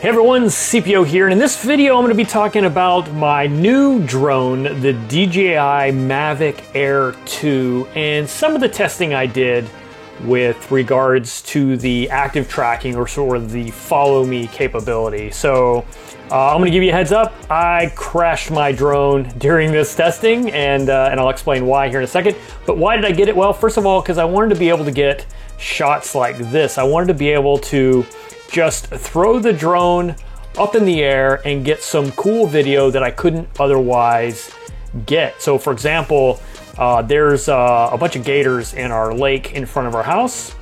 Hey everyone, CPO here, and in this video I'm going to be talking about my new drone, the DJI Mavic Air 2, and some of the testing I did with regards to the active tracking or sort of the follow me capability. So I'm going to give you a heads up. I crashed my drone during this testing, and I'll explain why here in a second. But why did I get it? Well, first of all, because I wanted to be able to get shots like this. I wanted to be able to just throw the drone up in the air and get some cool video that I couldn't otherwise get. So for example, there's a bunch of gators in our lake in front of our house,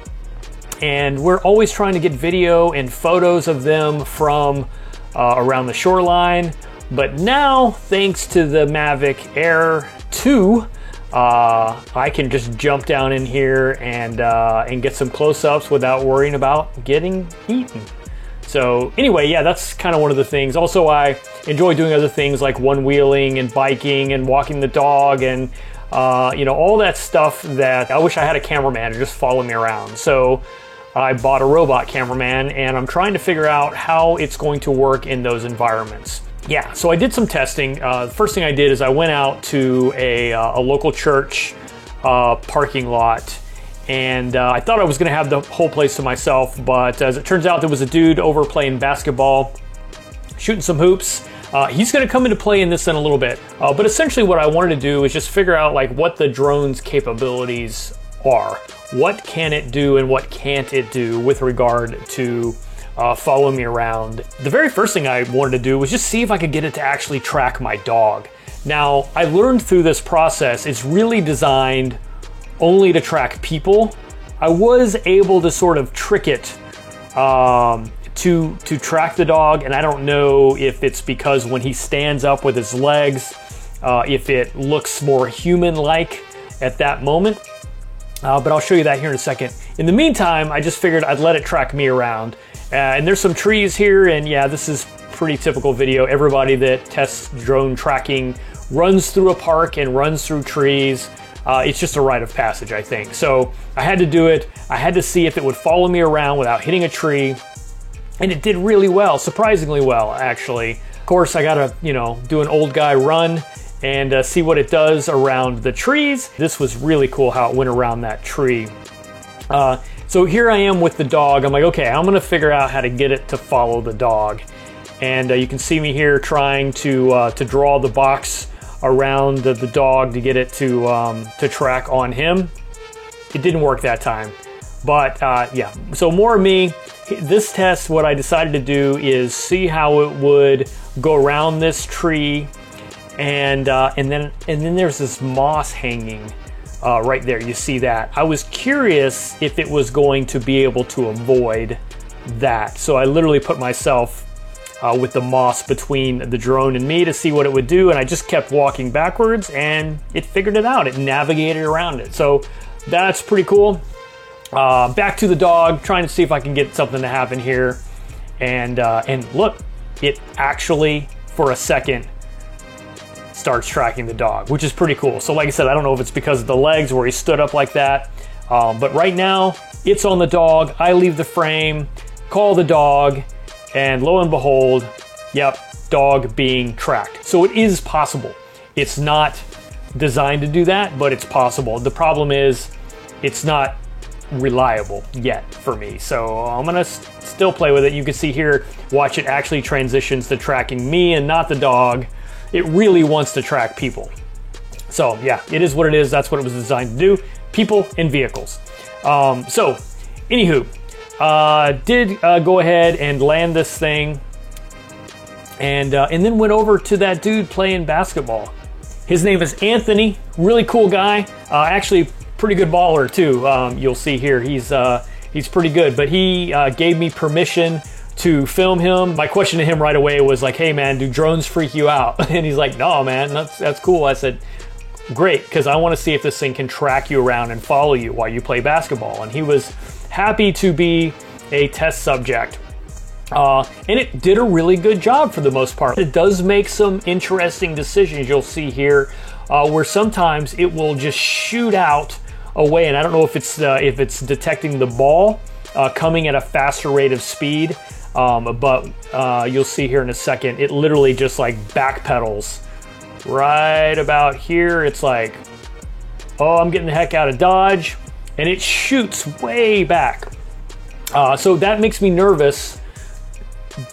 and we're always trying to get video and photos of them from around the shoreline. But now, thanks to the Mavic Air 2, I can just jump down in here and get some close-ups without worrying about getting eaten. So anyway, yeah, that's kind of one of the things. Also, I enjoy doing other things like one-wheeling and biking and walking the dog and you know, all that stuff that I wish I had a cameraman to just follow me around. So I bought a robot cameraman, and I'm trying to figure out how it's going to work in those environments. Yeah, so I did some testing. The first thing I did is I went out to a local church parking lot, and I thought I was gonna have the whole place to myself, but as it turns out, there was a dude over playing basketball, shooting some hoops. He's gonna come into play in this in a little bit, but essentially what I wanted to do is just figure out like what the drone's capabilities are. What can it do and what can't it do with regard to follow me around. The very first thing I wanted to do was just see if I could get it to actually track my dog. Now, I learned through this process, it's really designed only to track people. I was able to sort of trick it to track the dog, and I don't know if it's because when he stands up with his legs, if it looks more human-like at that moment. But I'll show you that here in a second. In the meantime, I just figured I'd let it track me around. And there's some trees here, and yeah, this is pretty typical video. Everybody that tests drone tracking runs through a park and runs through trees. It's just a rite of passage, I think. So I had to do it. I had to see if it would follow me around without hitting a tree. And it did really well, surprisingly well, actually. Of course, I gotta, you know, do an old guy run and see what it does around the trees. This was really cool how it went around that tree. So here I am with the dog. I'm like, okay, I'm gonna figure out how to get it to follow the dog. And you can see me here trying to draw the box around the dog to get it to track on him. It didn't work that time, but yeah. So more of me. This test, what I decided to do is see how it would go around this tree, and then there's this moss hanging right there. You see that? I was curious if it was going to be able to avoid that, so I literally put myself with the moss between the drone and me to see what it would do, and I just kept walking backwards, and it figured it out. It navigated around it, so that's pretty cool. Back to the dog, trying to see if I can get something to happen here, and look, it actually for a second starts tracking the dog, which is pretty cool. So like I said, I don't know if it's because of the legs where he stood up like that, but right now it's on the dog. I leave the frame, call the dog, and lo and behold, yep, dog being tracked. So it is possible. It's not designed to do that, but it's possible. The problem is it's not reliable yet for me. So I'm gonna still play with it. You can see here, watch, it actually transitions to tracking me and not the dog. It really wants to track people. So yeah, it is what it is. That's what it was designed to do. People and vehicles. So anywho, did go ahead and land this thing, and then went over to that dude playing basketball. His name is Anthony, really cool guy. Actually pretty good baller too. You'll see here, he's pretty good, but he gave me permission to film him. My question to him right away was like, hey man, do drones freak you out? And he's like, no man, that's cool. I said, great, because I want to see if this thing can track you around and follow you while you play basketball. And he was happy to be a test subject. And it did a really good job for the most part. It does make some interesting decisions, you'll see here, where sometimes it will just shoot out away, and I don't know if it's detecting the ball coming at a faster rate of speed. but you'll see here in a second, it literally just like backpedals right about here. It's like, oh, I'm getting the heck out of Dodge, and it shoots way back. So that makes me nervous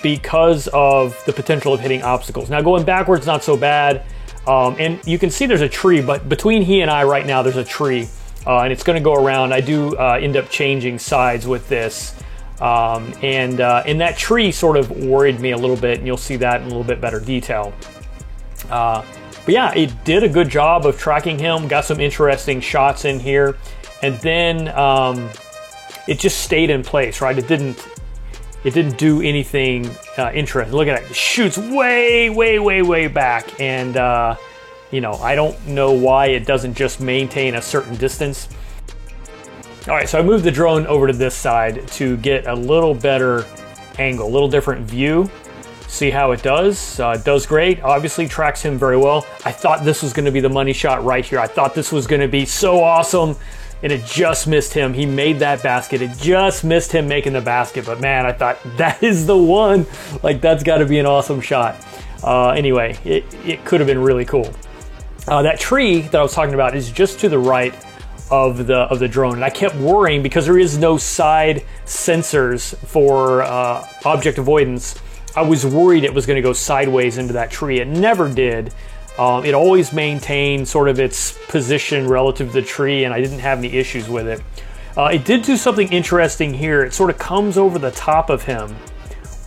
because of the potential of hitting obstacles. Now going backwards, not so bad. And you can see there's a tree, but between he and I right now, there's a tree, and it's gonna go around. I do end up changing sides with this. And that tree sort of worried me a little bit, and you'll see that in a little bit better detail. But yeah, it did a good job of tracking him, got some interesting shots in here, and then it just stayed in place, right? It didn't do anything interesting. Look at it, it shoots way back, and you know, I don't know why it doesn't just maintain a certain distance. All right, so I moved the drone over to this side to get a little better angle, a little different view. See how it does. It does great. Obviously tracks him very well. I thought this was gonna be the money shot right here. I thought this was gonna be so awesome, and it just missed him. He made that basket. It just missed him making the basket, but man, I thought that is the one. Like, that's gotta be an awesome shot. Anyway, it could have been really cool. That tree that I was talking about is just to the right of the drone, and I kept worrying because there is no side sensors for object avoidance. I was worried it was going to go sideways into that tree. It never did. It always maintained sort of its position relative to the tree, and I didn't have any issues with it. It did do something interesting here. It sort of comes over the top of him,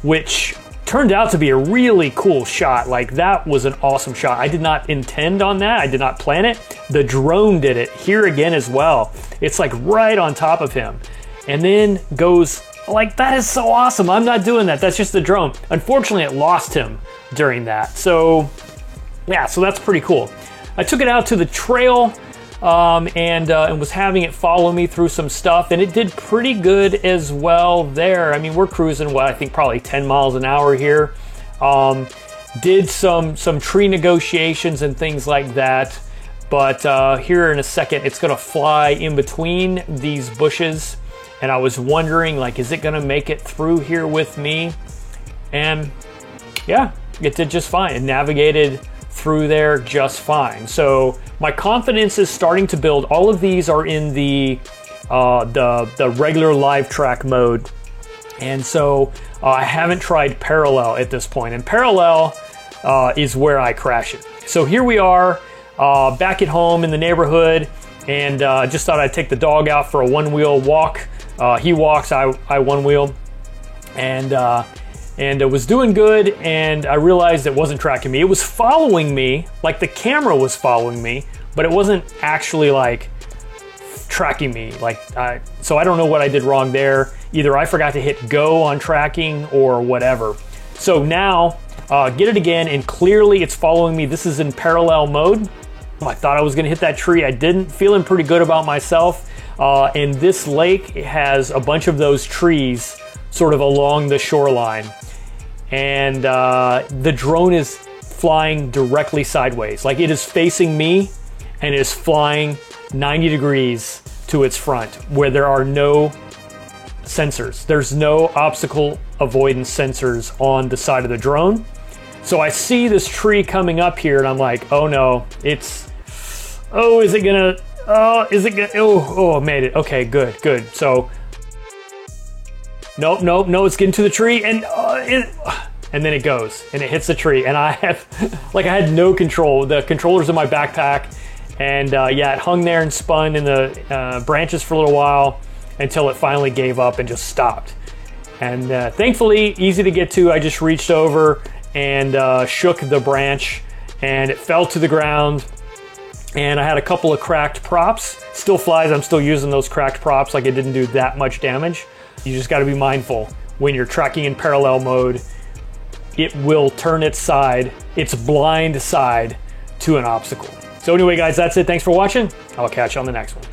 which turned out to be a really cool shot. Like, that was an awesome shot. I did not intend on that. I did not plan it. The drone did it here again as well. It's like right on top of him, and then goes like, that is so awesome. I'm not doing that. That's just the drone. Unfortunately, it lost him during that. So yeah, so that's pretty cool. I took it out to the trail and was having it follow me through some stuff, and it did pretty good as well there. I mean, we're cruising, what, I think probably 10 miles an hour here. Did some tree negotiations and things like that, but here in a second, it's gonna fly in between these bushes. And I was wondering, like, is it gonna make it through here with me? And yeah, it did just fine. It navigated through there just fine. So my confidence is starting to build. All of these are in the regular live track mode. And so I haven't tried parallel at this point. And parallel is where I crash it. So here we are back at home in the neighborhood, and just thought I'd take the dog out for a one-wheel walk. He walks, I one wheel, and it was doing good, and I realized it wasn't tracking me. It was following me, like the camera was following me, but it wasn't actually like tracking me. Like, so I don't know what I did wrong there. Either I forgot to hit go on tracking or whatever. So now, get it again, and clearly it's following me. This is in parallel mode. I thought I was gonna hit that tree. I didn't. Feeling pretty good about myself. And this lake has a bunch of those trees sort of along the shoreline. And the drone is flying directly sideways. Like, it is facing me, and it is flying 90 degrees to its front, where there are no sensors. There's no obstacle avoidance sensors on the side of the drone. So I see this tree coming up here, and I'm like, oh no, oh, is it gonna, oh, I made it. Okay, good. So, nope, it's getting to the tree, and then it goes, and it hits the tree, and I had no control. The controller's in my backpack, and yeah, it hung there and spun in the branches for a little while until it finally gave up and just stopped. And thankfully, easy to get to. I just reached over and shook the branch, and it fell to the ground. And I had a couple of cracked props. Still flies, I'm still using those cracked props. Like, it didn't do that much damage. You just gotta be mindful. When you're tracking in parallel mode, it will turn its blind side to an obstacle. So anyway, guys, that's it. Thanks for watching. I'll catch you on the next one.